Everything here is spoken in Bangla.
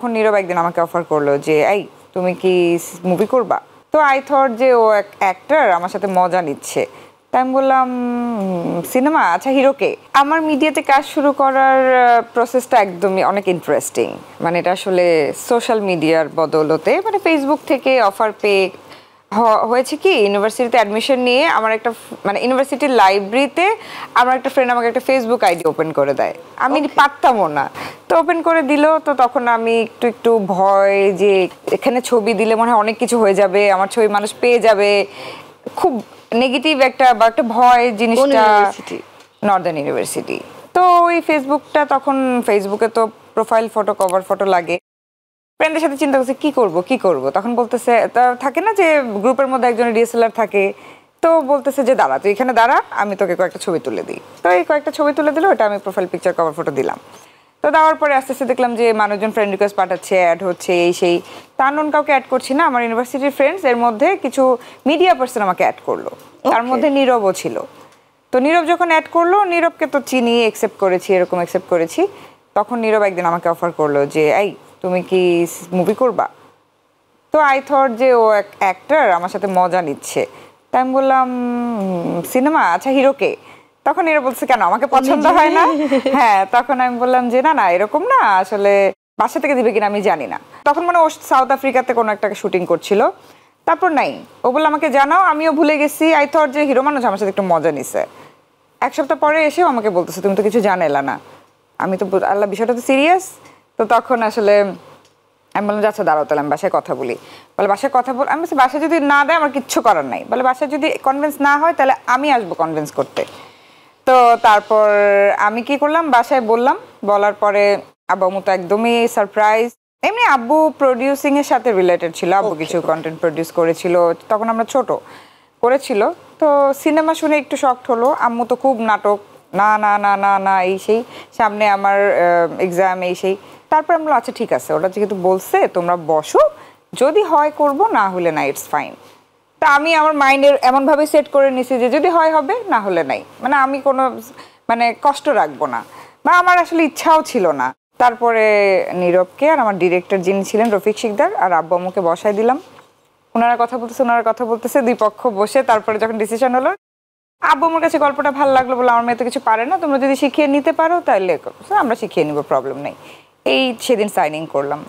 তখন নীরব একদিন আমাকে অফার করলো যে এই তুমি কি মুভি করবা। তো আই থট যে ও এক অ্যাক্টর আমার সাথে মজা নিচ্ছে। তাই আমি বললাম সিনেমা, আচ্ছা হিরোকে। আমার মিডিয়াতে কাজ শুরু করার প্রসেসটা একদমই অনেক ইন্টারেস্টিং। মানে এটা আসলে সোশ্যাল মিডিয়ার বদৌলতে, মানে ফেসবুক থেকে অফার পেয়ে হয়েছে কি, ইউনিভার্সিটিতে অ্যাডমিশন নিয়ে আমার একটা মানে ইউনিভার্সিটির লাইব্রেরিতে আমার একটা ফ্রেন্ড আমাকে একটা ফেসবুক আইডি ওপেন করে দেয়। আমি পারতামও না, তো ওপেন করে দিল। তো তখন আমি একটু একটু ভয় যে এখানে ছবি দিলে মনে হয় অনেক কিছু হয়ে যাবে, আমার ছবি মানুষ পেয়ে যাবে, খুব নেগেটিভ একটা বা একটা ভয় জিনিসটা। Northern university. তো ওই ফেসবুকটা তখন, ফেসবুকে তো প্রোফাইল ফটো কভার ফটো লাগে। ফ্রেন্ডের সাথে চিন্তা করছে কি করব তখন বলতেছে, থাকে না যে গ্রুপের মধ্যে একজন ডিএসএলআর থাকে, তো বলতেছে যে দাঁড়া তুই এখানে দাঁড়া, আমি তোকে কয়েকটা ছবি তুলে দিই। তো এই কয়েকটা ছবি তুলে দিল, ওটা আমি প্রোফাইল পিকচার কভার ফটো দিলাম। তো দেওয়ার পরে আস্তে আস্তে দেখলাম যে মানুষজন ফ্রেন্ড রিকোয়েস্ট পাঠাচ্ছে, অ্যাড হচ্ছে, এই সেই। তা নন কাউকে অ্যাড করছি না, আমার ইউনিভার্সিটির ফ্রেন্ডস, এর মধ্যে কিছু মিডিয়া পার্সন আমাকে অ্যাড করলো, তার মধ্যে নীরবও ছিল। তো নীরব যখন অ্যাড করলো, নীরবকে তো চিনি, অ্যাকসেপ্ট করেছি, এরকম অ্যাকসেপ্ট করেছি। তখন নীরব একদিন আমাকে অফার করলো যে এই তুমি কি মুভি করবা। তো আই থট যে ও এক অ্যাক্টর আমার সাথে মজা নিচ্ছে। তাই আমি বললাম সিনেমা, আচ্ছা হিরোকে। তখন এরা বলছে কেন আমাকে পছন্দ হয় না। হ্যাঁ, তখন আমি বললাম যে না না এরকম না, আসলে বাসা থেকে দিবে কিনা আমি জানি না। তখন মানে ও সাউথ আফ্রিকাতে কোনো একটা শুটিং করছিল। তারপর নাই, ও বললো আমাকে জানাও, আমিও ভুলে গেছি। আই থট যে হিরো মানুষ আমার সাথে একটু মজা নিছে। এক সপ্তাহ পরে এসেও আমাকে বলতেছে তুমি তো কিছু জানাইলা না। আমি তো আল্লাহ বিষয়টা তো সিরিয়াস। তো তখন আসলে আমি বললাম আচ্ছা দাঁড়াও, তাহলে আমি বাসায় কথা বলি। বলে বাসায় কথা বল, আমি বলছি বাসায় যদি না দেয় আমার কিচ্ছু করার নাই। বলে বাসায় যদি কনভিন্স না হয় তাহলে আমি আসবো কনভিন্স করতে। তো তারপর আমি কি করলাম, বাসায় বললাম। বলার পরে আব্বু আম্মু তো একদমই সারপ্রাইজ। এমনি আব্বু প্রডিউসিং এর সাথে রিলেটেড ছিল, আব্বু কিছু কন্টেন্ট প্রডিউস করেছিল, তখন আমরা ছোট করেছিল। তো সিনেমা শুনে একটু শকড হলো। আম্মু তো খুব নাটক, না না না না না এই সেই, সামনে আমার এক্সাম এই সেই। তারপর আমরা আচ্ছা ঠিক আছে, ওটা যেহেতু বলছে তোমরা বসো, যদি হয় করব, না হলে না, ইটস ফাইন। তা আমি আমার মাইন্ডের এমনভাবে সেট করে নিছি যে যদি হয় হবে, না হলে নাই, মানে আমি কোনো মানে কষ্ট রাখবো না, বা আমার আসলে ইচ্ছাও ছিল না। তারপরে নীরবকে আর আমার ডিরেক্টর যিনি ছিলেন রফিক শিকদার আর আব্বু আম্মুকে বসাই দিলাম। ওনারা কথা বলতেছে দুই পক্ষ বসে। তারপরে যখন ডিসিশন হলো, আব্বু আমার কাছে গল্পটা ভালো লাগলো, বলে আমার মেয়ে তো কিছু পারে না, তোমরা যদি শিখিয়ে নিতে পারো তাহলে আমরা শিখিয়ে নিবো, প্রবলেম নেই। এই সেদিন সাইনিং করলাম।